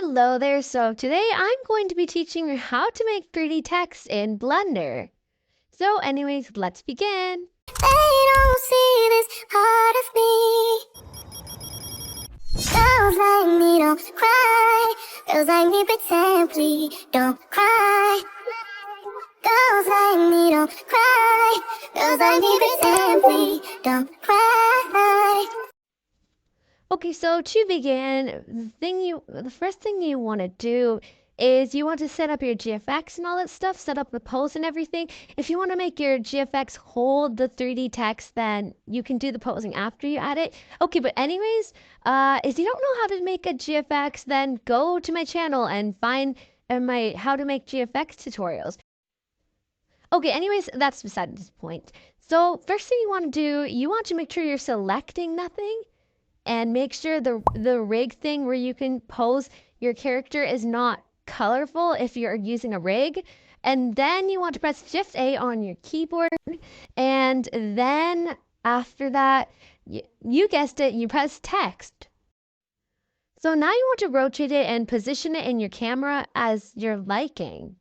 Hello there. So today I'm going to be teaching you how to make 3D text in Blender. So anyways, let's begin. They don't see this part of me. Girls like me don't cry. Girls like me pretend, please don't cry. Girls like me don't cry. Girls like me pretend, please don't cry. Okay, so to begin, the first thing you want to do is you want to set up your GFX and all that stuff, set up the pose and everything. If you want to make your GFX hold the 3D text, then you can do the posing after you add it. Okay, but anyways, if you don't know how to make a GFX, then go to my channel and find my how to make GFX tutorials. Okay, anyways, that's beside this point. So first thing you want to do, you want to make sure you're selecting nothing and make sure the rig thing where you can pose your character is not colorful if you're using a rig. And then you want to press Shift A on your keyboard. And then after that, you guessed it, you press text. So now you want to rotate it and position it in your camera as your liking.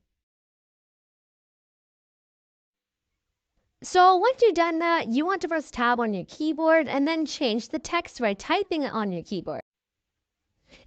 So once you've done that, you want to press tab on your keyboard and then change the text by typing it on your keyboard.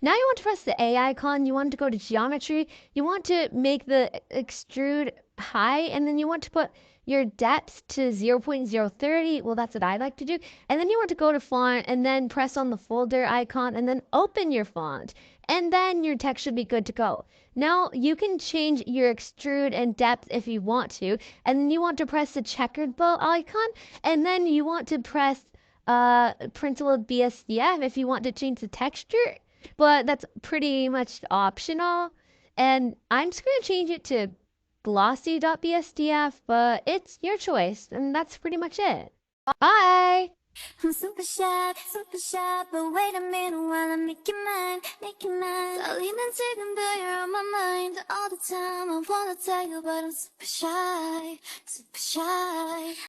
Now you want to press the A icon, you want to go to geometry, you want to make the extrude high, and then you want to put your depth to 0.030. Well, that's what I like to do. And then you want to go to font and then press on the folder icon and then open your font. And then your text should be good to go. Now you can change your extrude and depth if you want to. And then you want to press the checkered ball icon. And then you want to press printable BSDF if you want to change the texture. But that's pretty much optional. And I'm just going to change it to glossy.bsdf, but it's your choice. And that's pretty much it. Bye! I'm super shy, but wait a minute while I make you mine, make you mine. Darling, you're on my mind all the time. I wanna tell you, but I'm super shy, super shy.